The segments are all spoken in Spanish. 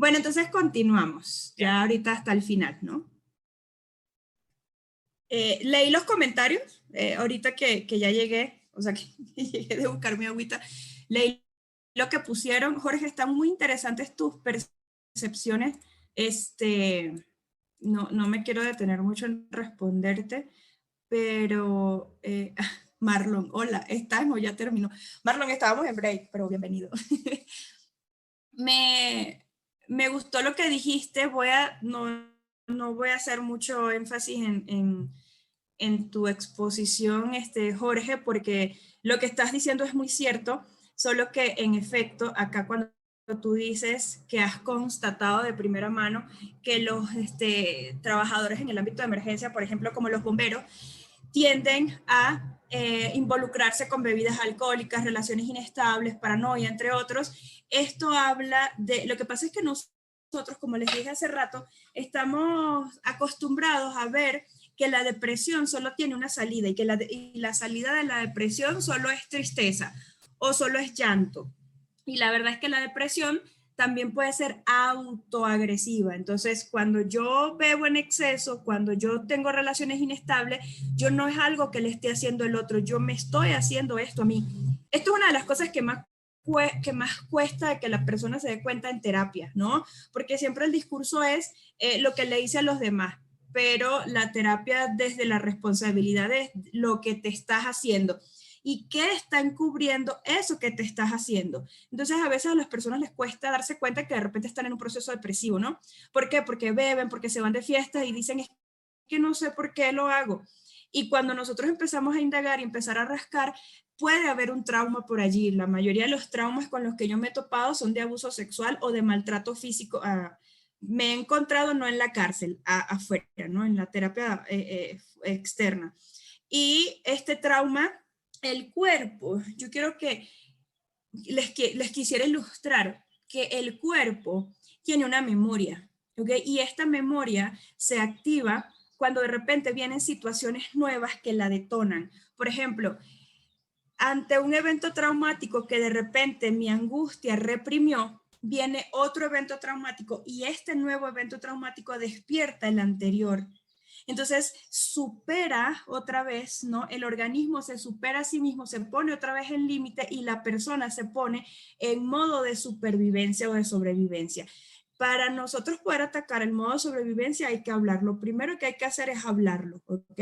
Bueno, entonces continuamos, ya ahorita hasta el final, ¿no? Leí los comentarios, ahorita que ya llegué, o sea, que llegué de buscar mi agüita, leí lo que pusieron. Jorge, están muy interesantes tus percepciones. No me quiero detener mucho en responderte, pero Marlon, hola, ¿estás o ya terminó? Marlon, estábamos en break, pero bienvenido. Me gustó lo que dijiste, no voy a hacer mucho énfasis en tu exposición, Jorge, porque lo que estás diciendo es muy cierto, solo que en efecto, acá cuando tú dices que has constatado de primera mano que los trabajadores en el ámbito de emergencia, por ejemplo, como los bomberos, tienden a involucrarse con bebidas alcohólicas, relaciones inestables, paranoia, entre otros. Esto habla de, lo que pasa es que nosotros, como les dije hace rato, estamos acostumbrados a ver que la depresión solo tiene una salida y que la salida de la depresión solo es tristeza o solo es llanto. Y la verdad es que la depresión también puede ser autoagresiva. Entonces, cuando yo bebo en exceso, cuando yo tengo relaciones inestables, yo no es algo que le esté haciendo el otro, yo me estoy haciendo esto a mí. Esto es una de las cosas que más cuesta que la persona se dé cuenta en terapia, ¿no? Porque siempre el discurso es lo que le hice a los demás, pero la terapia desde la responsabilidad de lo que te estás haciendo y qué está encubriendo eso que te estás haciendo. Entonces a veces a las personas les cuesta darse cuenta que de repente están en un proceso depresivo, ¿no? ¿Por qué? Porque beben, porque se van de fiestas y dicen, es que no sé por qué lo hago. Y cuando nosotros empezamos a indagar y empezar a rascar, puede haber un trauma por allí. La mayoría de los traumas con los que yo me he topado son de abuso sexual o de maltrato físico. Me he encontrado no en la cárcel, afuera, ¿no? En la terapia externa. Y este trauma, el cuerpo, yo quiero que les quisiera ilustrar que el cuerpo tiene una memoria, ¿ok? Y esta memoria se activa cuando de repente vienen situaciones nuevas que la detonan. Por ejemplo, ante un evento traumático que de repente mi angustia reprimió, viene otro evento traumático y este nuevo evento traumático despierta el anterior. Entonces supera otra vez, ¿no? El organismo se supera a sí mismo, se pone otra vez en límite y la persona se pone en modo de supervivencia o de sobrevivencia. Para nosotros poder atacar el modo de sobrevivencia hay que hablarlo. Lo primero que hay que hacer es hablarlo, ¿ok?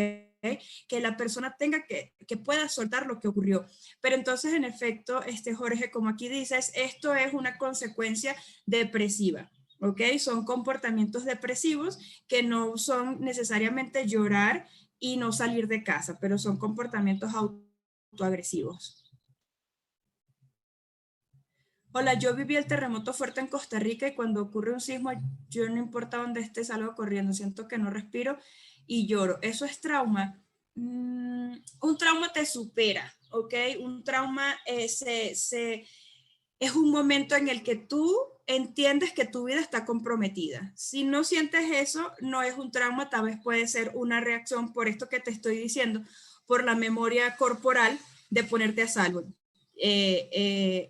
Que la persona tenga que pueda soltar lo que ocurrió. Pero entonces, en efecto, Jorge, como aquí dices, esto es una consecuencia depresiva. ¿Ok? Son comportamientos depresivos que no son necesariamente llorar y no salir de casa, pero son comportamientos autoagresivos. Hola, yo viví el terremoto fuerte en Costa Rica y cuando ocurre un sismo, yo no importa dónde esté, salgo corriendo, siento que no respiro y lloro. Eso es trauma. Un trauma te supera, ¿ok? Un trauma es un momento en el que tú entiendes que tu vida está comprometida. Si no sientes eso, no es un trauma, tal vez puede ser una reacción por esto que te estoy diciendo, por la memoria corporal de ponerte a salvo.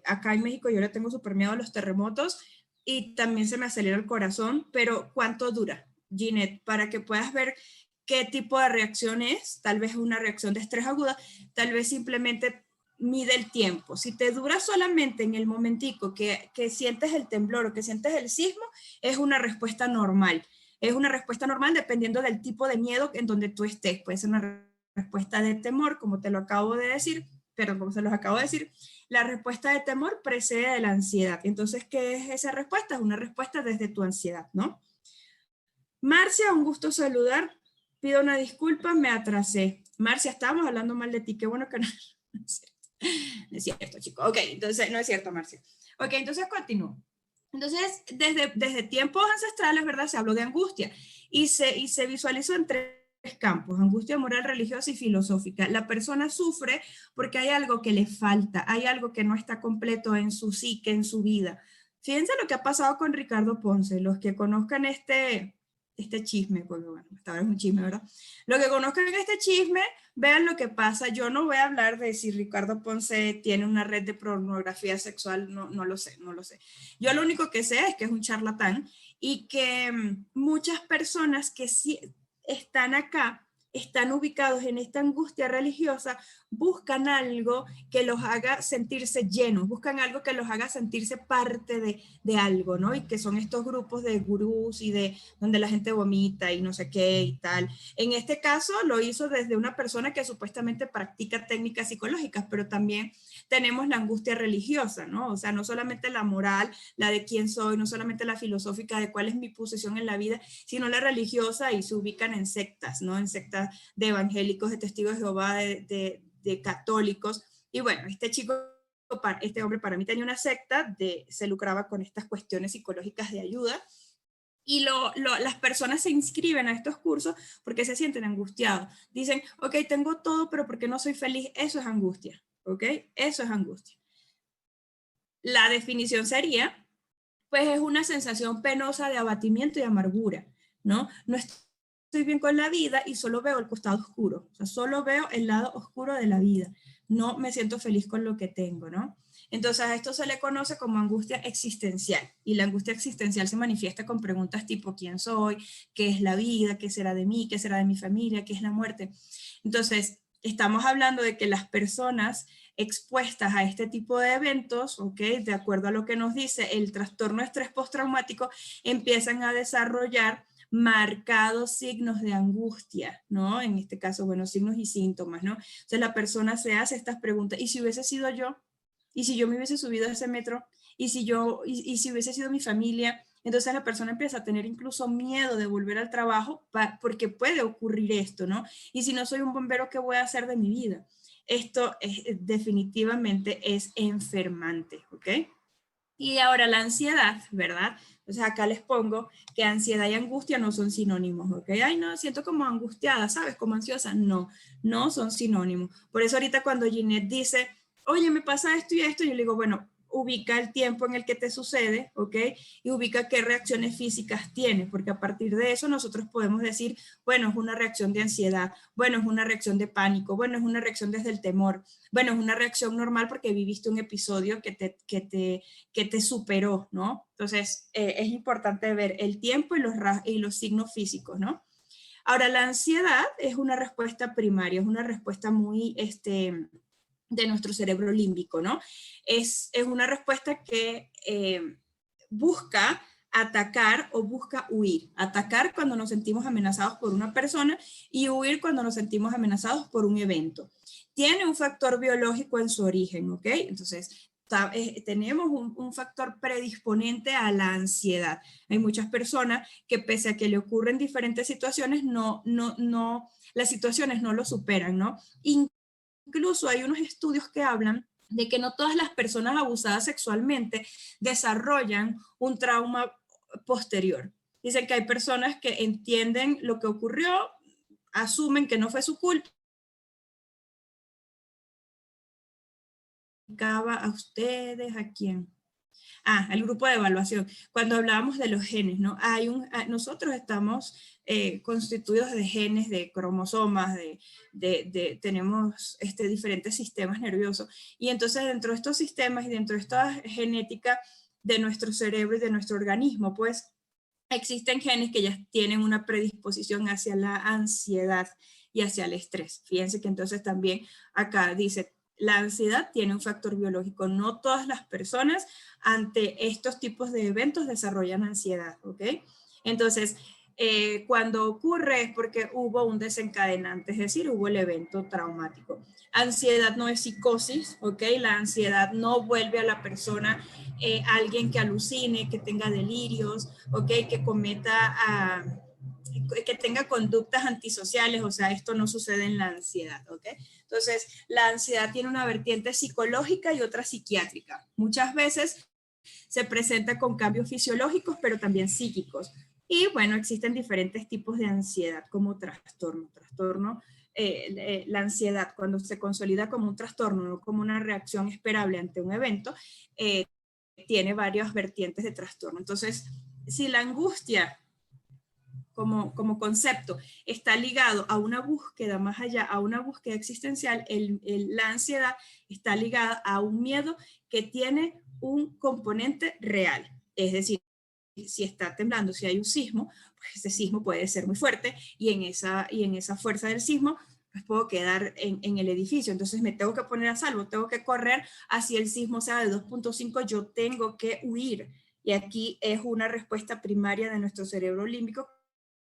Acá en México yo le tengo súper miedo a los terremotos y también se me acelera el corazón, pero ¿cuánto dura, Ginette? Para que puedas ver qué tipo de reacción es, tal vez una reacción de estrés aguda, tal vez simplemente mide el tiempo. Si te dura solamente en el momentico que sientes el temblor o que sientes el sismo, es una respuesta normal. Es una respuesta normal dependiendo del tipo de miedo en donde tú estés. Puede ser una respuesta de temor, como te lo acabo de decir, pero como se los acabo de decir, la respuesta de temor precede de la ansiedad. Entonces, ¿qué es esa respuesta? Es una respuesta desde tu ansiedad, ¿no? Marcia, un gusto saludar. Pido una disculpa, me atrasé. Marcia, estábamos hablando mal de ti, qué bueno que no. No es cierto, chico. Ok, entonces, no es cierto, Marcia. Ok, entonces continúo. Entonces, desde tiempos ancestrales, ¿verdad? Se habló de angustia y se visualizó en tres campos: angustia moral, religiosa y filosófica. La persona sufre porque hay algo que le falta, hay algo que no está completo en su psique, en su vida. Fíjense lo que ha pasado con Ricardo Ponce. Los que conozcan este chisme, porque bueno, esta vez es un chisme, ¿verdad? Lo que conozcan este chisme, vean lo que pasa. Yo no voy a hablar de si Ricardo Ponce tiene una red de pornografía sexual, no, no lo sé, no lo sé. Yo lo único que sé es que es un charlatán y que muchas personas que sí están acá, están ubicados en esta angustia religiosa, buscan algo que los haga sentirse llenos, buscan algo que los haga sentirse parte de algo, ¿no? Y que son estos grupos de gurús y de donde la gente vomita y no sé qué y tal. En este caso lo hizo desde una persona que supuestamente practica técnicas psicológicas, pero también tenemos la angustia religiosa, ¿no? O sea, no solamente la moral, la de quién soy, no solamente la filosófica de cuál es mi posición en la vida, sino la religiosa y se ubican en sectas, ¿no? En sectas de evangélicos, de testigos de Jehová, de católicos. Y bueno, este chico, este hombre para mí tenía una secta, se lucraba con estas cuestiones psicológicas de ayuda. Y las personas se inscriben a estos cursos porque se sienten angustiados. Dicen, ok, tengo todo, pero ¿por qué no soy feliz? Eso es angustia, ¿ok? Eso es angustia. La definición sería, pues es una sensación penosa de abatimiento y amargura, ¿no? No estoy bien con la vida y solo veo el costado oscuro, o sea, solo veo el lado oscuro de la vida, no me siento feliz con lo que tengo, ¿no? Entonces a esto se le conoce como angustia existencial y la angustia existencial se manifiesta con preguntas tipo ¿quién soy? ¿Qué es la vida? ¿Qué será de mí? ¿Qué será de mi familia? ¿Qué es la muerte? Entonces, estamos hablando de que las personas expuestas a este tipo de eventos, ¿ok? De acuerdo a lo que nos dice el trastorno de estrés postraumático, empiezan a desarrollar marcados signos de angustia, ¿no? En este caso, bueno, signos y síntomas, ¿no? Entonces la persona se hace estas preguntas, ¿y si hubiese sido yo? ¿Y si yo me hubiese subido a ese metro? ¿Y si hubiese sido mi familia? Entonces la persona empieza a tener incluso miedo de volver al trabajo porque puede ocurrir esto, ¿no? Y si no soy un bombero, ¿qué voy a hacer de mi vida? Esto definitivamente es enfermante, ¿ok? Y ahora la ansiedad, ¿verdad? O sea, acá les pongo que ansiedad y angustia no son sinónimos, ¿ok? Ay, no, siento como angustiada, ¿sabes? Como ansiosa. No, no son sinónimos. Por eso ahorita cuando Ginette dice, oye, me pasa esto y esto, yo le digo, bueno, ubica el tiempo en el que te sucede, ¿ok? Y ubica qué reacciones físicas tienes, porque a partir de eso nosotros podemos decir, bueno, es una reacción de ansiedad, bueno, es una reacción de pánico, bueno, es una reacción desde el temor, bueno, es una reacción normal porque viviste un episodio que te superó, ¿no? Entonces, es importante ver el tiempo y los signos físicos, ¿no? Ahora, la ansiedad es una respuesta primaria, es una respuesta muy, de nuestro cerebro límbico, ¿no? Es una respuesta que busca atacar o busca huir. Atacar cuando nos sentimos amenazados por una persona y huir cuando nos sentimos amenazados por un evento. Tiene un factor biológico en su origen, ¿ok? Entonces, tenemos un factor predisponente a la ansiedad. Hay muchas personas que pese a que le ocurren diferentes situaciones, las situaciones no lo superan, ¿no? Incluso hay unos estudios que hablan de que no todas las personas abusadas sexualmente desarrollan un trauma posterior. Dicen que hay personas que entienden lo que ocurrió, asumen que no fue su culpa. ¿A ustedes? ¿A quién? El grupo de evaluación. Cuando hablábamos de los genes, ¿no? Nosotros estamos constituidos de genes, de cromosomas, tenemos diferentes sistemas nerviosos. Y entonces dentro de estos sistemas y dentro de esta genética de nuestro cerebro y de nuestro organismo, pues existen genes que ya tienen una predisposición hacia la ansiedad y hacia el estrés. Fíjense que entonces también acá dice, la ansiedad tiene un factor biológico. No todas las personas ante estos tipos de eventos desarrollan ansiedad, ¿ok? Entonces, cuando ocurre es porque hubo un desencadenante, es decir, hubo el evento traumático. Ansiedad no es psicosis, ¿ok? La ansiedad no vuelve a la persona alguien que alucine, que tenga delirios, ¿ok? Que cometa, que tenga conductas antisociales, o sea, esto no sucede en la ansiedad, ¿ok? Entonces, la ansiedad tiene una vertiente psicológica y otra psiquiátrica. Muchas veces se presenta con cambios fisiológicos, pero también psíquicos. Y bueno, existen diferentes tipos de ansiedad como trastorno. La ansiedad, cuando se consolida como un trastorno, no como una reacción esperable ante un evento, tiene varias vertientes de trastorno. Entonces, si la angustia como concepto está ligado a una búsqueda más allá, a una búsqueda existencial, la ansiedad está ligada a un miedo que tiene un componente real. Es decir, si está temblando, si hay un sismo, pues ese sismo puede ser muy fuerte y en esa fuerza del sismo pues puedo quedar en el edificio. Entonces me tengo que poner a salvo, tengo que correr hacia el sismo sea de 2.5, yo tengo que huir. Y aquí es una respuesta primaria de nuestro cerebro límbico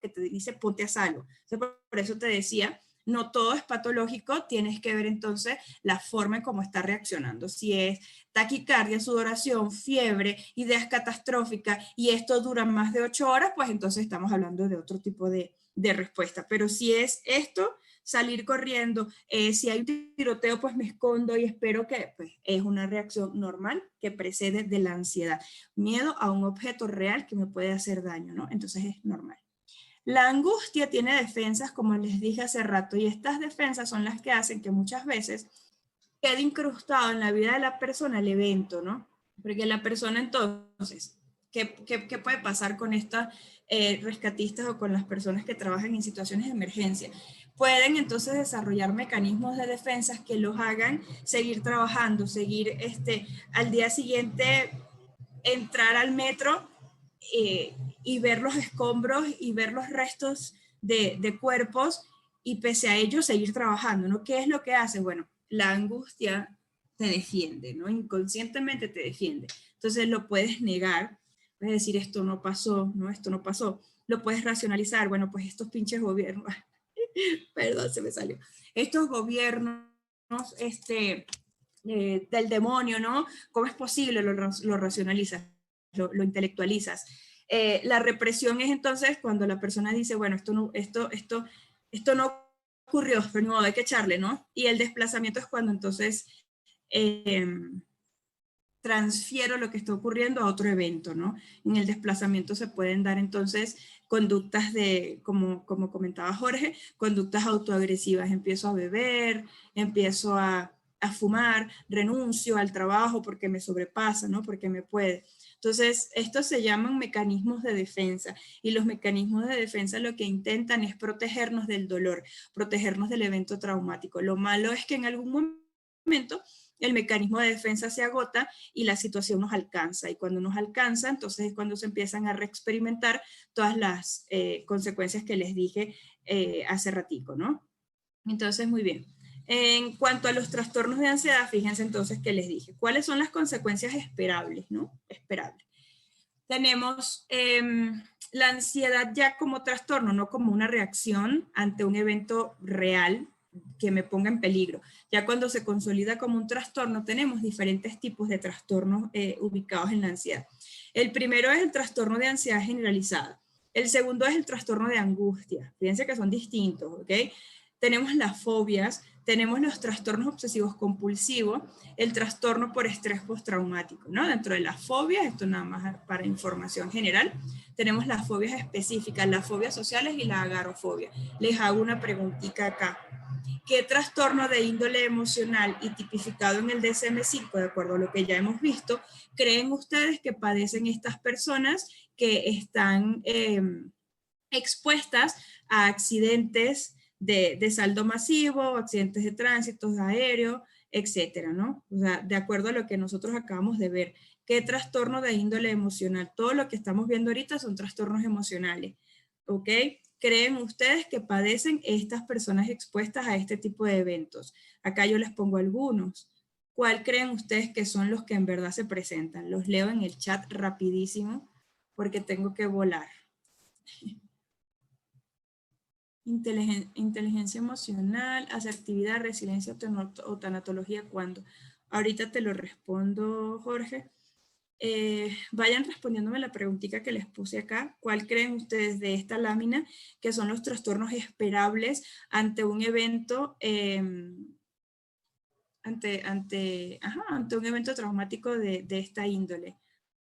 que te dice ponte a salvo. Entonces, por eso te decía, no todo es patológico, tienes que ver entonces la forma en cómo está reaccionando. Si es taquicardia, sudoración, fiebre, ideas catastróficas y esto dura más de 8 horas, pues entonces estamos hablando de otro tipo de respuesta. Pero si es esto, salir corriendo, si hay un tiroteo, pues me escondo y espero que pues, es una reacción normal que precede de la ansiedad. Miedo a un objeto real que me puede hacer daño, ¿no? Entonces es normal. La angustia tiene defensas, como les dije hace rato, y estas defensas son las que hacen que muchas veces quede incrustado en la vida de la persona el evento, ¿no? Porque la persona entonces, ¿qué puede pasar con estas rescatistas o con las personas que trabajan en situaciones de emergencia? Pueden entonces desarrollar mecanismos de defensas que los hagan seguir trabajando, seguir al día siguiente entrar al metro y ver los escombros y ver los restos de cuerpos y pese a ello seguir trabajando, ¿no? ¿Qué es lo que hace? Bueno, la angustia te defiende, ¿no? Inconscientemente te defiende. Entonces lo puedes negar, puedes decir esto no pasó, ¿no? Esto no pasó. Lo puedes racionalizar, bueno, pues estos pinches gobiernos, perdón, se me salió. Estos gobiernos, del demonio, ¿no? ¿Cómo es posible? Lo racionalizas, lo intelectualizas. La represión es entonces cuando la persona dice, bueno, esto no ocurrió, pero no, hay que echarle, ¿no? Y el desplazamiento es cuando entonces transfiero lo que está ocurriendo a otro evento, ¿no? En el desplazamiento se pueden dar entonces conductas como comentaba Jorge, conductas autoagresivas. Empiezo a beber, empiezo a fumar, renuncio al trabajo porque me sobrepasa, ¿no? Porque me puede. Entonces, estos se llaman mecanismos de defensa y los mecanismos de defensa lo que intentan es protegernos del dolor, protegernos del evento traumático. Lo malo es que en algún momento el mecanismo de defensa se agota y la situación nos alcanza. Y cuando nos alcanza, entonces es cuando se empiezan a reexperimentar todas las consecuencias que les dije hace ratico, ¿no? Entonces, muy bien. En cuanto a los trastornos de ansiedad, fíjense entonces que les dije. ¿Cuáles son las consecuencias esperables, no? Esperables. Tenemos la ansiedad ya como trastorno, no como una reacción ante un evento real que me ponga en peligro. Ya cuando se consolida como un trastorno, tenemos diferentes tipos de trastornos ubicados en la ansiedad. El primero es el trastorno de ansiedad generalizada. El segundo es el trastorno de angustia. Fíjense que son distintos, ¿ok? Tenemos las fobias, tenemos los trastornos obsesivos compulsivos, el trastorno por estrés postraumático, ¿no? Dentro de las fobias, esto nada más para información general, tenemos las fobias específicas, las fobias sociales y la agorafobia. Les hago una preguntita acá. ¿Qué trastorno de índole emocional y tipificado en el DSM-5, de acuerdo a lo que ya hemos visto, creen ustedes que padecen estas personas que están expuestas a accidentes de saldo masivo, accidentes de tránsito, aéreo, etcétera, ¿no? O sea, de acuerdo a lo que nosotros acabamos de ver, ¿qué trastorno de índole emocional? Todo lo que estamos viendo ahorita son trastornos emocionales, ¿ok? ¿Creen ustedes que padecen estas personas expuestas a este tipo de eventos? Acá yo les pongo algunos. ¿Cuál creen ustedes que son los que en verdad se presentan? Los leo en el chat rapidísimo porque tengo que volar. Inteligencia emocional, asertividad, resiliencia o tanatología, ¿cuándo? Ahorita te lo respondo, Jorge. Vayan respondiéndome la preguntita que les puse acá. ¿Cuál creen ustedes de esta lámina que son los trastornos esperables ante un evento, ante un evento traumático de esta índole?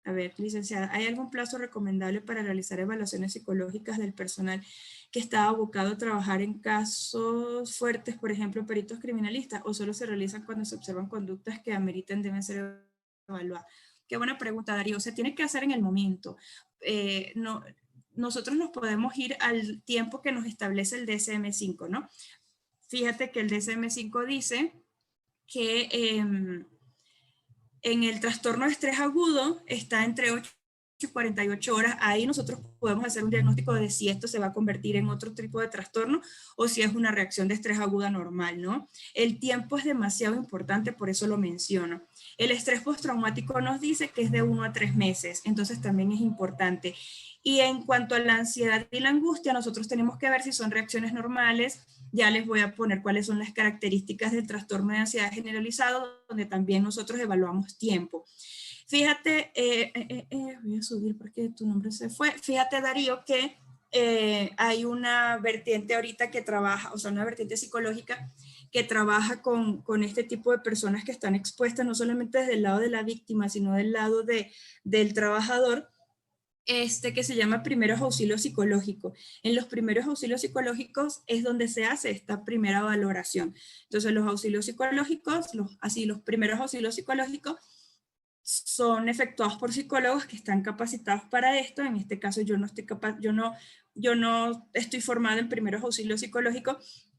A ver, licenciada, ¿hay algún plazo recomendable para realizar evaluaciones psicológicas del personal que está abocado a trabajar en casos fuertes, por ejemplo, peritos criminalistas, o solo se realizan cuando se observan conductas que ameriten deben ser evaluadas? Qué buena pregunta, Darío. Se tiene que hacer en el momento. No, nosotros nos podemos ir al tiempo que nos establece el DSM-5, ¿no? Fíjate que el DSM-5 dice que en el trastorno de estrés agudo está entre 8 y 48 horas. Ahí nosotros podemos hacer un diagnóstico de si esto se va a convertir en otro tipo de trastorno o si es una reacción de estrés aguda normal, ¿no? El tiempo es demasiado importante, por eso lo menciono. El estrés postraumático nos dice que es de 1 a 3 meses, entonces también es importante. Y en cuanto a la ansiedad y la angustia, nosotros tenemos que ver si son reacciones normales. Ya les voy a poner cuáles son las características del trastorno de ansiedad generalizado, donde también nosotros evaluamos tiempo. Fíjate, voy a subir porque tu nombre se fue. Fíjate, Darío, que hay una vertiente ahorita que trabaja, o sea, una vertiente psicológica que trabaja con este tipo de personas que están expuestas, no solamente desde el lado de la víctima, sino del lado del trabajador, que se llama primeros auxilios psicológicos. En los primeros auxilios psicológicos es donde se hace esta primera valoración. Entonces, los auxilios psicológicos, los primeros auxilios psicológicos son efectuados por psicólogos que están capacitados para esto. En este caso yo no estoy yo no estoy formada en primeros auxilios psicológicos.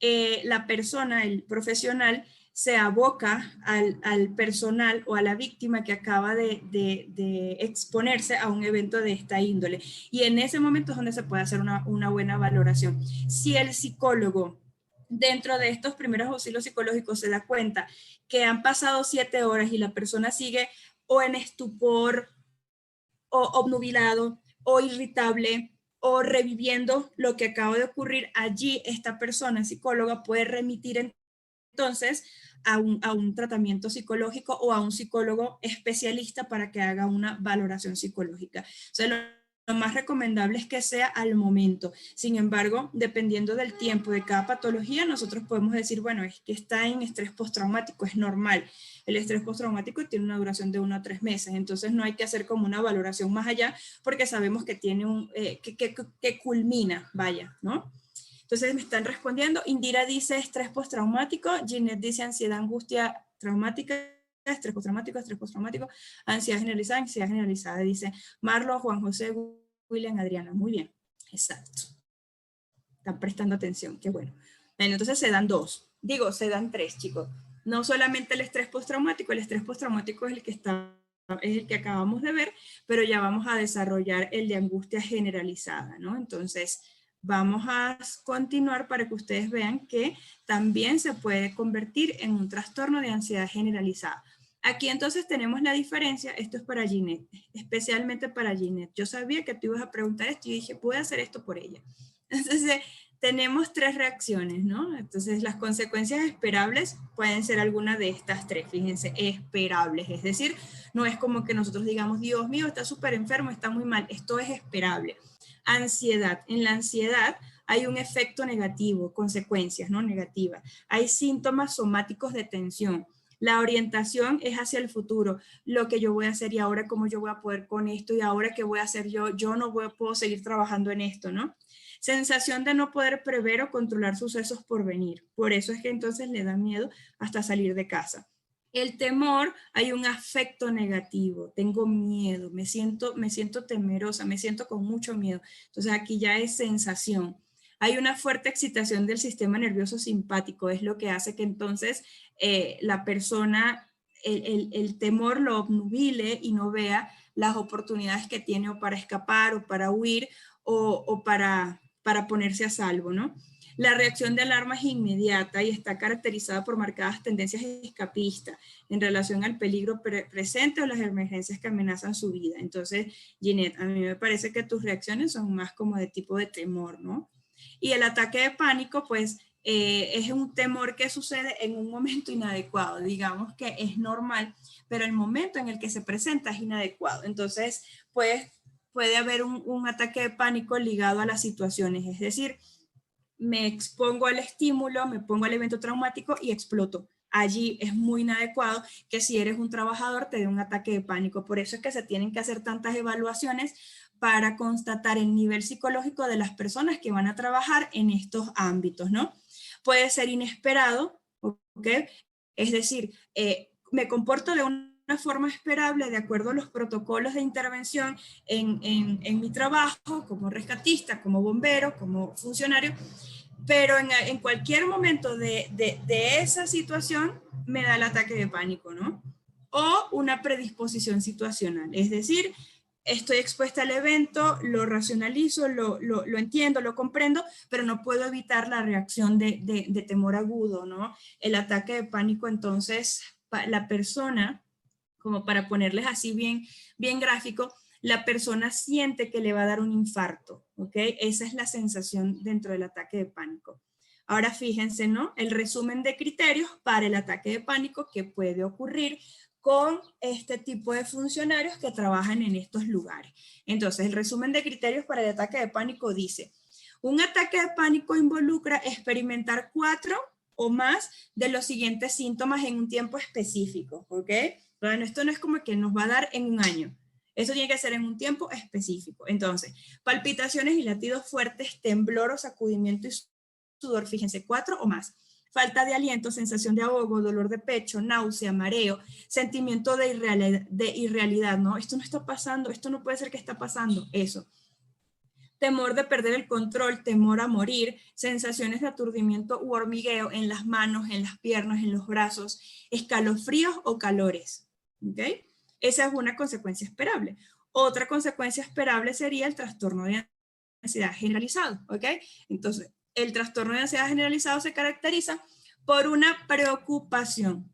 La persona, el profesional, se aboca al personal o a la víctima que acaba de exponerse a un evento de esta índole. Y en ese momento es donde se puede hacer una buena valoración. Si el psicólogo dentro de estos primeros auxilios psicológicos se da cuenta que han pasado 7 horas y la persona sigue o en estupor, o obnubilado, o irritable, o reviviendo lo que acaba de ocurrir, allí esta persona psicóloga puede remitir entonces a un tratamiento psicológico o a un psicólogo especialista para que haga una valoración psicológica. O sea, lo más recomendable es que sea al momento. Sin embargo, dependiendo del tiempo de cada patología, nosotros podemos decir, bueno, es que está en estrés postraumático, es normal. El estrés postraumático tiene una duración de 1 a 3 meses, entonces no hay que hacer como una valoración más allá porque sabemos que tiene que culmina, vaya, ¿no? Entonces me están respondiendo. Indira dice estrés postraumático, Ginette dice ansiedad, angustia traumática, estrés postraumático, ansiedad generalizada, dice Marlo, Juan José, William, Adriana. Muy bien, exacto. Están prestando atención, qué bueno. Bueno, entonces se dan 2, se dan 3, chicos. No solamente el estrés postraumático es el que acabamos de ver, pero ya vamos a desarrollar el de angustia generalizada, ¿no? Entonces, vamos a continuar para que ustedes vean que también se puede convertir en un trastorno de ansiedad generalizada. Aquí entonces tenemos la diferencia, esto es para Ginette, especialmente para Ginette. Yo sabía que tú ibas a preguntar esto y dije, voy a hacer esto por ella. Entonces, tenemos 3 reacciones, ¿no? Entonces, las consecuencias esperables pueden ser alguna de estas 3, fíjense, esperables, es decir, no es como que nosotros digamos, Dios mío, está súper enfermo, está muy mal, esto es esperable. Ansiedad, en la ansiedad hay un efecto negativo, consecuencias, ¿no? Negativas. Hay síntomas somáticos de tensión. La orientación es hacia el futuro, lo que yo voy a hacer y ahora cómo yo voy a poder con esto y ahora qué voy a hacer yo no puedo seguir trabajando en esto, ¿no? Sensación de no poder prever o controlar sucesos por venir. Por eso es que entonces le da miedo hasta salir de casa. El temor, hay un afecto negativo, tengo miedo, me siento temerosa, me siento con mucho miedo. Entonces aquí ya es sensación. Hay una fuerte excitación del sistema nervioso simpático, es lo que hace que entonces la persona, el temor lo obnubile y no vea las oportunidades que tiene o para escapar o para huir o para ponerse a salvo, ¿no? La reacción de alarma es inmediata y está caracterizada por marcadas tendencias escapistas en relación al peligro presente o las emergencias que amenazan su vida. Entonces, Ginette, a mí me parece que tus reacciones son más como de tipo de temor, ¿no? Y el ataque de pánico, pues, es un temor que sucede en un momento inadecuado. Digamos que es normal, pero el momento en el que se presenta es inadecuado. Entonces, puede haber un ataque de pánico ligado a las situaciones, es decir, me expongo al estímulo, me pongo al evento traumático y exploto. Allí es muy inadecuado que si eres un trabajador te dé un ataque de pánico. Por eso es que se tienen que hacer tantas evaluaciones para constatar el nivel psicológico de las personas que van a trabajar en estos ámbitos, ¿no? Puede ser inesperado, ¿ok? Es decir, me comporto de una forma esperable de acuerdo a los protocolos de intervención en mi trabajo como rescatista, como bombero, como funcionario, pero en cualquier momento de esa situación me da el ataque de pánico, ¿no? O una predisposición situacional, es decir, estoy expuesta al evento, lo racionalizo, lo entiendo, lo comprendo, pero no puedo evitar la reacción de temor agudo, ¿no? El ataque de pánico, entonces, la persona, como para ponerles así bien gráfico, la persona siente que le va a dar un infarto, ¿ok? Esa es la sensación dentro del ataque de pánico. Ahora fíjense, ¿no? El resumen de criterios para el ataque de pánico que puede ocurrir con este tipo de funcionarios que trabajan en estos lugares. Entonces, el resumen de criterios para el ataque de pánico dice, un ataque de pánico involucra experimentar 4 o más de los siguientes síntomas en un tiempo específico, ¿ok? Bueno, esto no es como que nos va a dar en un año. Eso tiene que ser en un tiempo específico. Entonces, palpitaciones y latidos fuertes, temblor o sacudimiento y sudor, fíjense, 4 o más. Falta de aliento, sensación de ahogo, dolor de pecho, náusea, mareo, sentimiento de irrealidad, ¿no? Esto no está pasando, esto no puede ser que está pasando, eso. Temor de perder el control, temor a morir, sensaciones de aturdimiento u hormigueo en las manos, en las piernas, en los brazos, escalofríos o calores, ¿ok? Esa es una consecuencia esperable. Otra consecuencia esperable sería el trastorno de ansiedad generalizado, ¿ok? Entonces, el trastorno de ansiedad generalizado se caracteriza por una preocupación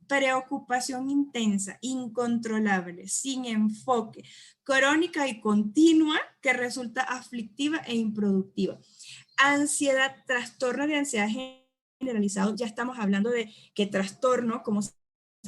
intensa, incontrolable, sin enfoque, crónica y continua que resulta aflictiva e improductiva. Ansiedad, trastorno de ansiedad generalizado, ya estamos hablando de que trastorno, como se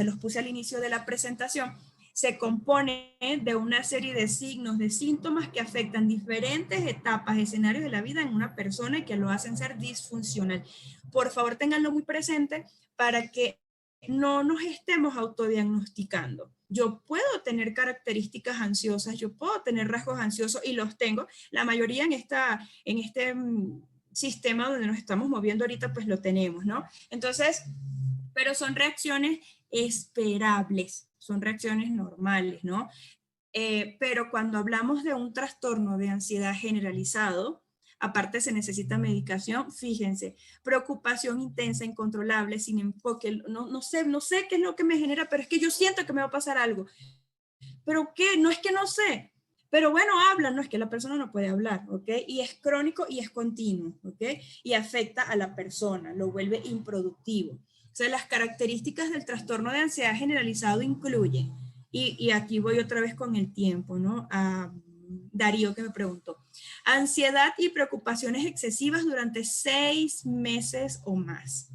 los puse al inicio de la presentación, se compone de una serie de signos, de síntomas que afectan diferentes etapas, escenarios de la vida en una persona y que lo hacen ser disfuncional. Por favor, ténganlo muy presente para que no nos estemos autodiagnosticando. Yo puedo tener características ansiosas, yo puedo tener rasgos ansiosos y los tengo. La mayoría en este sistema donde nos estamos moviendo ahorita, pues lo tenemos, ¿no? Entonces, pero son reacciones esperables, son reacciones normales, ¿no? Pero cuando hablamos de un trastorno de ansiedad generalizado, aparte se necesita medicación, fíjense, preocupación intensa, incontrolable, sin enfoque, no sé qué es lo que me genera, pero es que yo siento que me va a pasar algo. ¿Pero qué? No es que no sé. Pero bueno, habla, no es que la persona no puede hablar, ¿ok? Y es crónico y es continuo, ¿ok? Y afecta a la persona, lo vuelve improductivo. O sea, las características del trastorno de ansiedad generalizado incluyen, y aquí voy otra vez con el tiempo, ¿no? A Darío que me preguntó, ansiedad y preocupaciones excesivas durante 6 meses o más.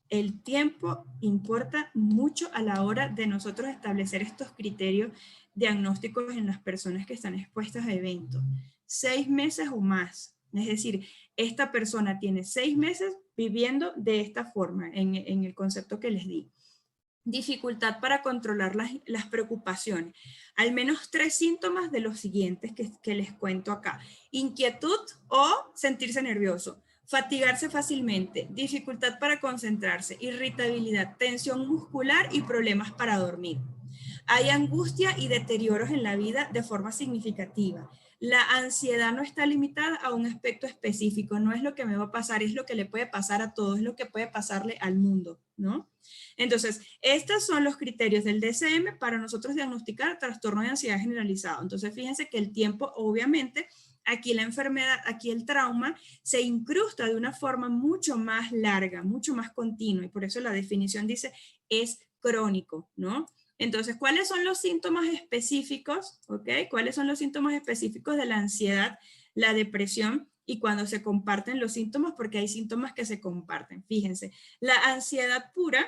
El tiempo importa mucho a la hora de nosotros establecer estos criterios diagnósticos en las personas que están expuestas a eventos. 6 meses o más. Es decir, esta persona tiene 6 meses viviendo de esta forma, en el concepto que les di. Dificultad para controlar las preocupaciones. Al menos 3 síntomas de los siguientes que les cuento acá. Inquietud o sentirse nervioso. Fatigarse fácilmente, dificultad para concentrarse, irritabilidad, tensión muscular y problemas para dormir. Hay angustia y deterioros en la vida de forma significativa. La ansiedad no está limitada a un aspecto específico, no es lo que me va a pasar, es lo que le puede pasar a todos, es lo que puede pasarle al mundo, ¿no? Entonces, estos son los criterios del DSM para nosotros diagnosticar trastorno de ansiedad generalizado. Entonces, fíjense que el tiempo, obviamente, aquí la enfermedad, aquí el trauma se incrusta de una forma mucho más larga, mucho más continua, y por eso la definición dice es crónico, ¿no? Entonces, ¿cuáles son los síntomas específicos? ¿Ok? ¿Cuáles son los síntomas específicos de la ansiedad, la depresión y cuando se comparten los síntomas? Porque hay síntomas que se comparten. Fíjense, la ansiedad pura,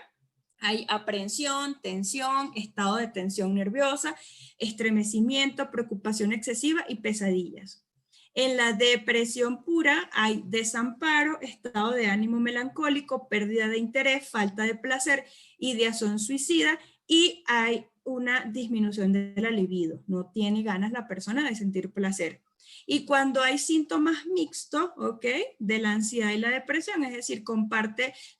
hay aprehensión, tensión, estado de tensión nerviosa, estremecimiento, preocupación excesiva y pesadillas. En la depresión pura hay desamparo, estado de ánimo melancólico, pérdida de interés, falta de placer, ideación suicida y hay una disminución de la libido. No tiene ganas la persona de sentir placer. Y cuando hay síntomas mixtos, ¿ok? De la ansiedad y la depresión, es decir,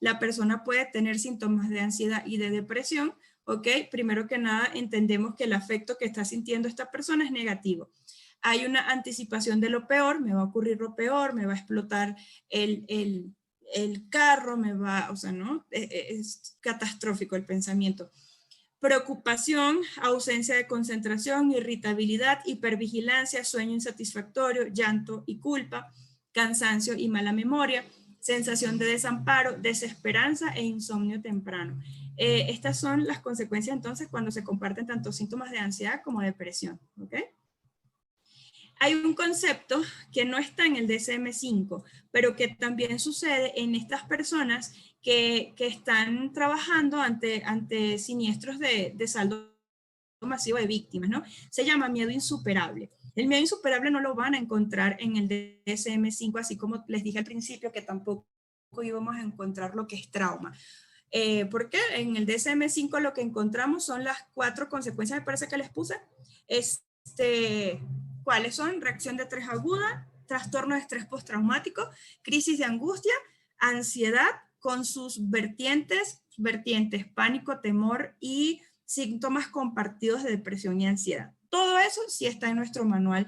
la persona puede tener síntomas de ansiedad y de depresión, ¿ok? Primero que nada, entendemos que el afecto que está sintiendo esta persona es negativo. Hay una anticipación de lo peor, me va a ocurrir lo peor, me va a explotar el carro, o sea, ¿no? Es catastrófico el pensamiento. Preocupación, ausencia de concentración, irritabilidad, hipervigilancia, sueño insatisfactorio, llanto y culpa, cansancio y mala memoria, sensación de desamparo, desesperanza e insomnio temprano. Estas son las consecuencias entonces cuando se comparten tanto síntomas de ansiedad como depresión. ¿Ok? Hay un concepto que no está en el DSM-5, pero que también sucede en estas personas que están trabajando ante siniestros de saldo masivo de víctimas, ¿no? Se llama miedo insuperable. El miedo insuperable no lo van a encontrar en el DSM-5, así como les dije al principio que tampoco íbamos a encontrar lo que es trauma. Porque en el DSM-5 lo que encontramos son las 4 consecuencias, me parece que les puse. ¿Cuáles son? Reacción de estrés aguda, trastorno de estrés postraumático, crisis de angustia, ansiedad con sus vertientes, pánico, temor y síntomas compartidos de depresión y ansiedad. Todo eso sí está en nuestro manual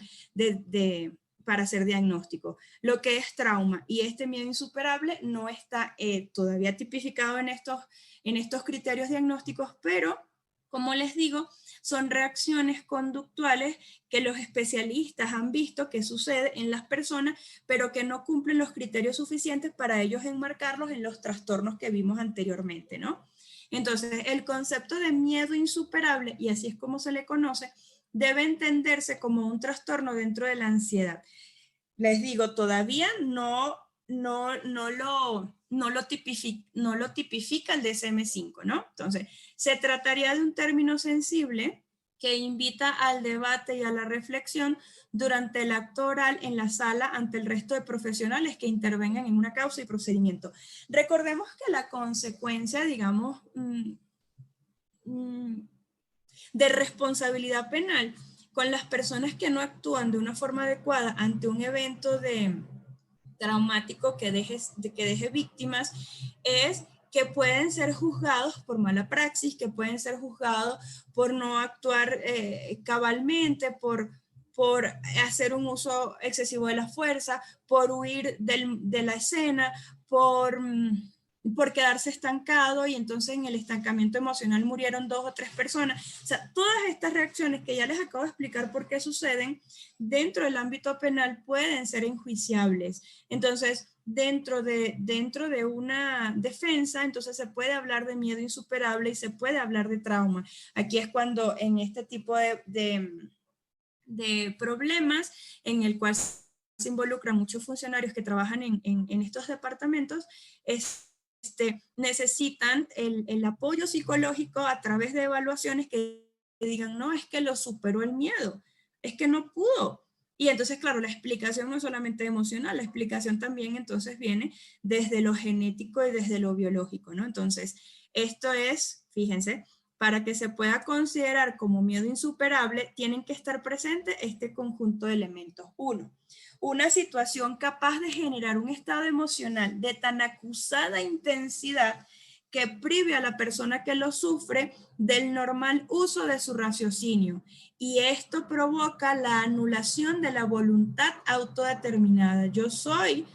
para hacer diagnóstico. Lo que es trauma y este miedo insuperable no está todavía tipificado en estos criterios diagnósticos, pero como les digo, son reacciones conductuales que los especialistas han visto que sucede en las personas, pero que no cumplen los criterios suficientes para ellos enmarcarlos en los trastornos que vimos anteriormente, ¿no? Entonces, el concepto de miedo insuperable, y así es como se le conoce, debe entenderse como un trastorno dentro de la ansiedad. Les digo, todavía no lo tipifica el DSM-5, ¿no? Entonces, se trataría de un término sensible que invita al debate y a la reflexión durante el acto oral en la sala ante el resto de profesionales que intervengan en una causa y procedimiento. Recordemos que la consecuencia, digamos, de responsabilidad penal con las personas que no actúan de una forma adecuada ante un evento traumático que deje víctimas es que pueden ser juzgados por mala praxis, que pueden ser juzgados por no actuar cabalmente, por hacer un uso excesivo de la fuerza, por huir de la escena, por quedarse estancado, y entonces en el estancamiento emocional murieron 2 o 3 personas. O sea, todas estas reacciones que ya les acabo de explicar por qué suceden dentro del ámbito penal pueden ser enjuiciables. Entonces, dentro de una defensa, entonces se puede hablar de miedo insuperable y se puede hablar de trauma. Aquí es cuando en este tipo de problemas en el cual se involucran muchos funcionarios que trabajan en estos departamentos, necesitan el apoyo psicológico a través de evaluaciones que digan, no, es que lo superó el miedo, es que no pudo. Y entonces, claro, la explicación no es solamente emocional, la explicación también entonces viene desde lo genético y desde lo biológico, ¿no? Entonces, esto es, fíjense, para que se pueda considerar como miedo insuperable, tienen que estar presentes este conjunto de elementos. 1, una situación capaz de generar un estado emocional de tan acusada intensidad que prive a la persona que lo sufre del normal uso de su raciocinio. Y esto provoca la anulación de la voluntad autodeterminada. Yo soy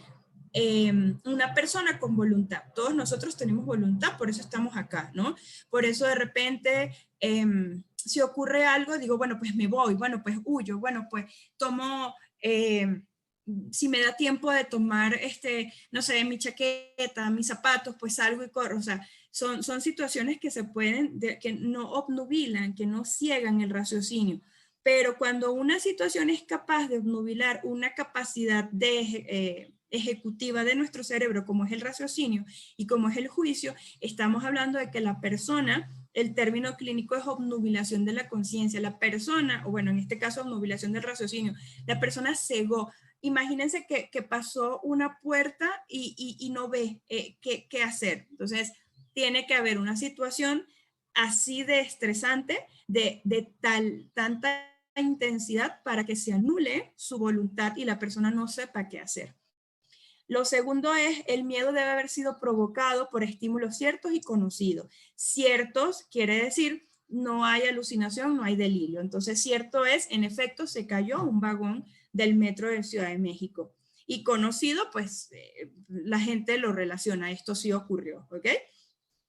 una persona con voluntad. Todos nosotros tenemos voluntad, por eso estamos acá, ¿no? Por eso de repente, si ocurre algo, digo, bueno, pues me voy, bueno, pues huyo, bueno, pues tomo, si me da tiempo de tomar, no sé, mi chaqueta, mis zapatos, pues salgo y corro. O sea, son situaciones que se pueden, que no obnubilan, que no ciegan el raciocinio. Pero cuando una situación es capaz de obnubilar una capacidad de ejecutiva de nuestro cerebro, como es el raciocinio y como es el juicio, estamos hablando de que la persona, el término clínico es obnubilación de la conciencia. La persona, o bueno, en este caso obnubilación del raciocinio, la persona cegó. Imagínense que pasó una puerta y no ve qué hacer. Entonces, tiene que haber una situación así de estresante, de tanta intensidad para que se anule su voluntad y la persona no sepa qué hacer. Lo segundo es, el miedo debe haber sido provocado por estímulos ciertos y conocidos. Ciertos quiere decir no hay alucinación, no hay delirio. Entonces, cierto es, en efecto, se cayó un vagón del metro de Ciudad de México. Y conocido, pues la gente lo relaciona, esto sí ocurrió, ¿ok?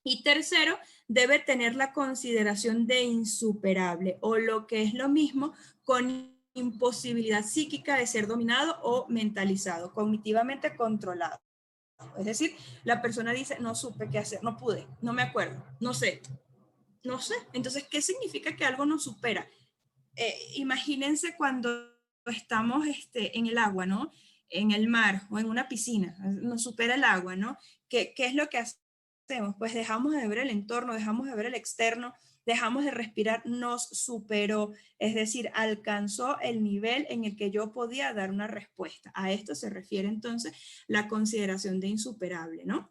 Y tercero, debe tener la consideración de insuperable, o lo que es lo mismo, con imposibilidad psíquica de ser dominado o mentalizado, cognitivamente controlado. Es decir, la persona dice, no supe qué hacer, no pude, no me acuerdo, no sé, no sé. Entonces, ¿qué significa que algo nos supera? Imagínense cuando estamos en el agua, ¿no? En el mar o en una piscina, nos supera el agua, ¿no? ¿Qué es lo que hacemos? Pues dejamos de ver el entorno, dejamos de ver el externo, dejamos de respirar, nos superó, es decir, alcanzó el nivel en el que yo podía dar una respuesta. A esto se refiere entonces la consideración de insuperable, ¿no?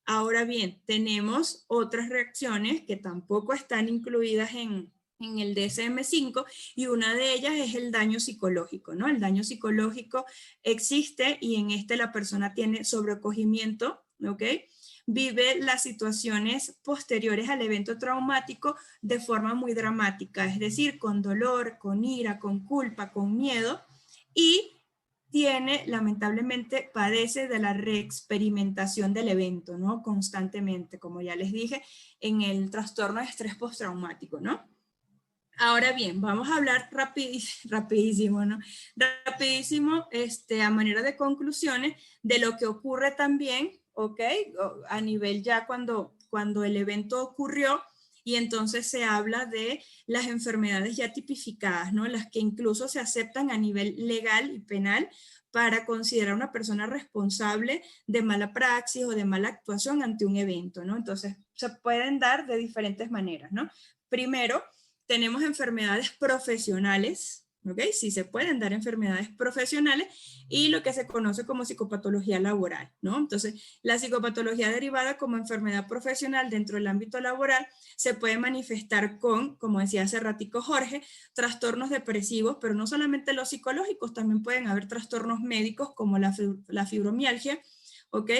Ahora bien, tenemos otras reacciones que tampoco están incluidas en el DSM-5 y una de ellas es el daño psicológico, ¿no? El daño psicológico existe y en este la persona tiene sobrecogimiento, ¿ok? Vive las situaciones posteriores al evento traumático de forma muy dramática, es decir, con dolor, con ira, con culpa, con miedo y tiene, lamentablemente, padece de la reexperimentación del evento, ¿no? Constantemente, como ya les dije, en el trastorno de estrés postraumático, ¿no? Ahora bien, vamos a hablar rapidísimo, ¿no? Rapidísimo, a manera de conclusiones, de lo que ocurre también, ¿ok? A nivel ya cuando el evento ocurrió, y entonces se habla de las enfermedades ya tipificadas, ¿no? Las que incluso se aceptan a nivel legal y penal para considerar a una persona responsable de mala praxis o de mala actuación ante un evento, ¿no? Entonces, se pueden dar de diferentes maneras, ¿no? Primero, tenemos enfermedades profesionales, ¿ok? Sí se pueden dar enfermedades profesionales y lo que se conoce como psicopatología laboral, ¿no? Entonces, la psicopatología derivada como enfermedad profesional dentro del ámbito laboral se puede manifestar con, como decía hace ratico Jorge, trastornos depresivos, pero no solamente los psicológicos, también pueden haber trastornos médicos como la fibromialgia, ¿ok?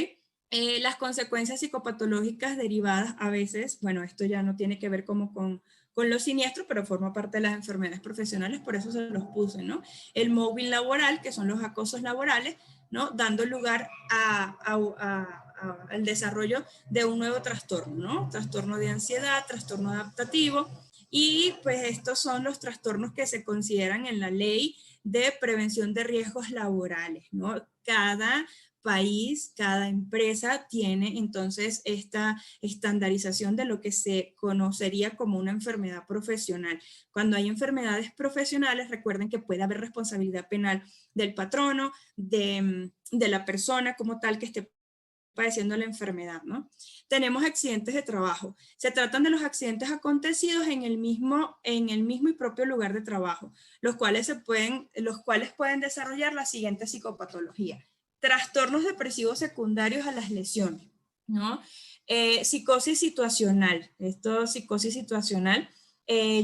Las consecuencias psicopatológicas derivadas a veces, bueno, esto ya no tiene que ver como con los siniestros, pero forma parte de las enfermedades profesionales, por eso se los puse, ¿no? El mobbing laboral, que son los acosos laborales, ¿no? Dando lugar al desarrollo de un nuevo trastorno, ¿no? Trastorno de ansiedad, trastorno adaptativo, y pues estos son los trastornos que se consideran en la ley de prevención de riesgos laborales, ¿no? Cada país, cada empresa tiene entonces esta estandarización de lo que se conocería como una enfermedad profesional. Cuando hay enfermedades profesionales, recuerden que puede haber responsabilidad penal del patrono, de la persona como tal que esté padeciendo la enfermedad, ¿no? Tenemos accidentes de trabajo. Se tratan de los accidentes acontecidos en el mismo y propio lugar de trabajo, los cuales pueden desarrollar la siguiente psicopatología: trastornos depresivos secundarios a las lesiones, ¿no? Psicosis situacional. Esto, psicosis situacional,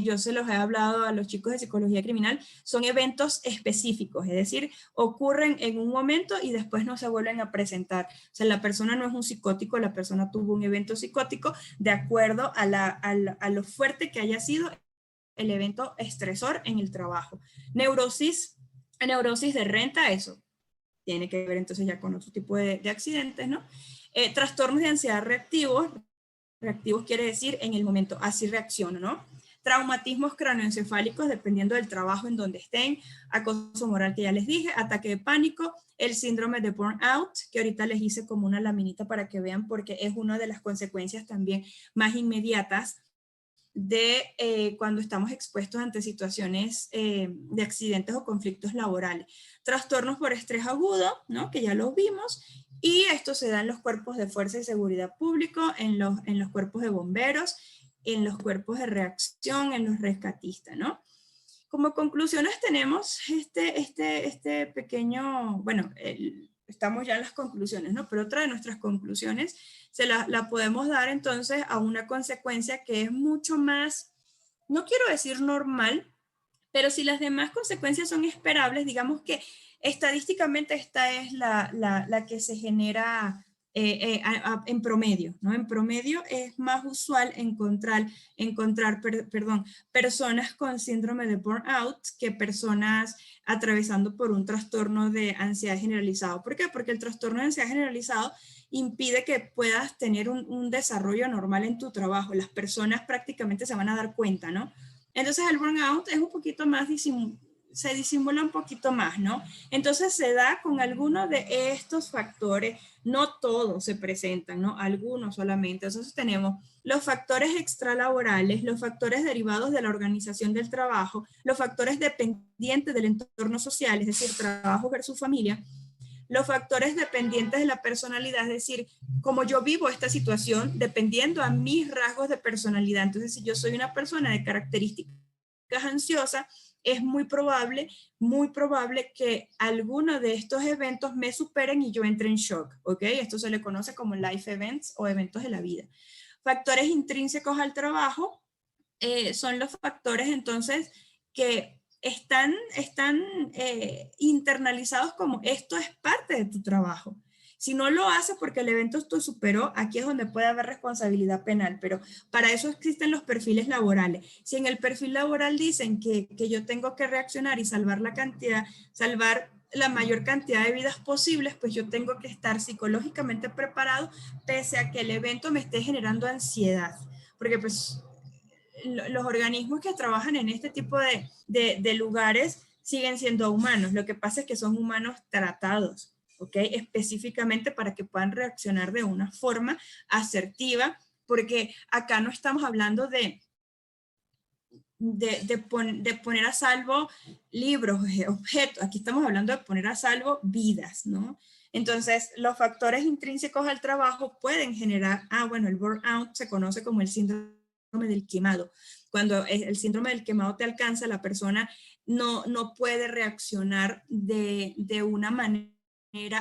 yo se los he hablado a los chicos de psicología criminal, son eventos específicos, es decir, ocurren en un momento y después no se vuelven a presentar. O sea, la persona no es un psicótico, la persona tuvo un evento psicótico de acuerdo a lo fuerte que haya sido el evento estresor en el trabajo. Neurosis de renta, eso tiene que ver entonces ya con otro tipo de accidentes, ¿no? Trastornos de ansiedad reactivos quiere decir en el momento, así reacciono, ¿no? Traumatismos cráneoencefálicos, dependiendo del trabajo en donde estén, acoso moral que ya les dije, ataque de pánico, el síndrome de burnout, que ahorita les hice como una laminita para que vean, porque es una de las consecuencias también más inmediatas de cuando estamos expuestos ante situaciones de accidentes o conflictos laborales. Trastornos por estrés agudo, ¿no? Que ya los vimos, y esto se da en los cuerpos de fuerza y seguridad público, en los cuerpos de bomberos, en los cuerpos de reacción, en los rescatistas, ¿no? Como conclusiones tenemos este pequeño, bueno, estamos ya en las conclusiones, ¿no? Pero otra de nuestras conclusiones la podemos dar entonces a una consecuencia que es mucho más, no quiero decir normal, pero si las demás consecuencias son esperables, digamos que Estadísticamente esta es la que se genera en promedio, ¿no? En promedio es más usual encontrar personas con síndrome de burnout que personas atravesando por un trastorno de ansiedad generalizado. ¿Por qué? Porque el trastorno de ansiedad generalizado impide que puedas tener un desarrollo normal en tu trabajo. Las personas prácticamente se van a dar cuenta, ¿no? Entonces el burnout es un poquito más se disimula un poquito más, ¿no? Entonces se da con algunos de estos factores, no todos se presentan, ¿no? Algunos solamente. Entonces tenemos los factores extralaborales, los factores derivados de la organización del trabajo, los factores dependientes del entorno social, es decir, trabajo versus familia, los factores dependientes de la personalidad, es decir, como yo vivo esta situación dependiendo a mis rasgos de personalidad. Entonces, si yo soy una persona de características ansiosas, es muy probable que alguno de estos eventos me superen y yo entre en shock, ¿ok? Esto se le conoce como life events o eventos de la vida. Factores intrínsecos al trabajo son los factores entonces que están internalizados como esto es parte de tu trabajo. Si no lo haces porque el evento te superó, aquí es donde puede haber responsabilidad penal, pero para eso existen los perfiles laborales. Si en el perfil laboral dicen que yo tengo que reaccionar y salvar la mayor cantidad de vidas posibles, pues yo tengo que estar psicológicamente preparado pese a que el evento me esté generando ansiedad. Porque pues los organismos que trabajan en este tipo de lugares siguen siendo humanos. Lo que pasa es que son humanos tratados, ¿ok? Específicamente para que puedan reaccionar de una forma asertiva, porque acá no estamos hablando de poner a salvo libros, objetos. Aquí estamos hablando de poner a salvo vidas, ¿no? Entonces, los factores intrínsecos al trabajo pueden generar, bueno, el burnout se conoce como el síndrome del quemado. Cuando el síndrome del quemado te alcanza, la persona no puede reaccionar de una manera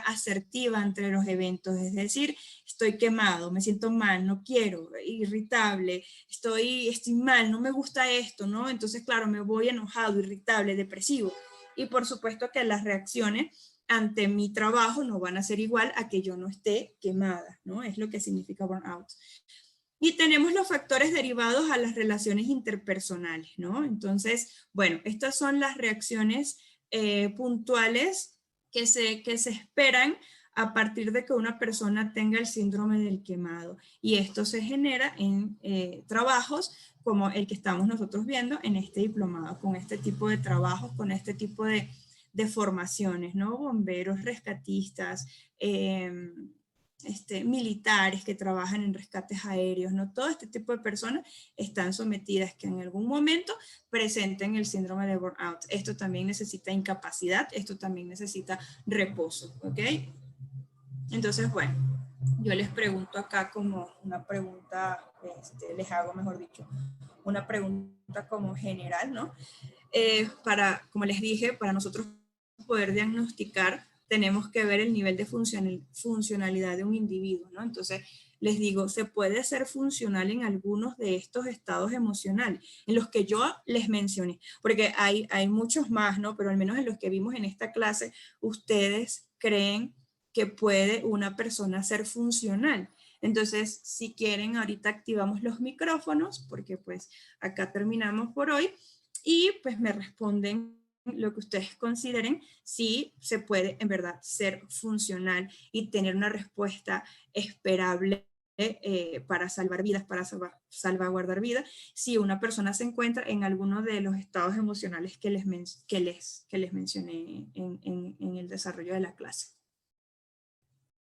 asertiva entre los eventos, es decir, estoy quemado, me siento mal, no quiero, irritable, estoy mal, no me gusta esto, ¿no? Entonces, claro, me voy enojado, irritable, depresivo. Y por supuesto que las reacciones ante mi trabajo no van a ser igual a que yo no esté quemada, ¿no? Es lo que significa burnout. Y tenemos los factores derivados a las relaciones interpersonales, ¿no? Entonces, bueno, estas son las reacciones puntuales que se esperan a partir de que una persona tenga el síndrome del quemado. Y esto se genera en trabajos como el que estamos nosotros viendo en este diplomado, con este tipo de trabajos, con este tipo de formaciones, ¿no? Bomberos, rescatistas, militares que trabajan en rescates aéreos, ¿no? Todo este tipo de personas están sometidas que en algún momento presenten el síndrome de burnout. Esto también necesita incapacidad, esto también necesita reposo, ¿ok? Entonces, bueno, yo les pregunto acá como una pregunta, les hago, mejor dicho, una pregunta como general, ¿no? Como les dije, para nosotros poder diagnosticar, tenemos que ver el nivel de funcionalidad de un individuo, ¿no? Entonces, les digo, se puede ser funcional en algunos de estos estados emocionales, en los que yo les mencioné, porque hay muchos más, ¿no? Pero al menos en los que vimos en esta clase, ustedes creen que puede una persona ser funcional. Entonces, si quieren, ahorita activamos los micrófonos, porque pues acá terminamos por hoy, y pues me responden lo que ustedes consideren si se puede en verdad ser funcional y tener una respuesta esperable para salvar vidas, para salvaguardar vidas, si una persona se encuentra en alguno de los estados emocionales que les mencioné en el desarrollo de la clase.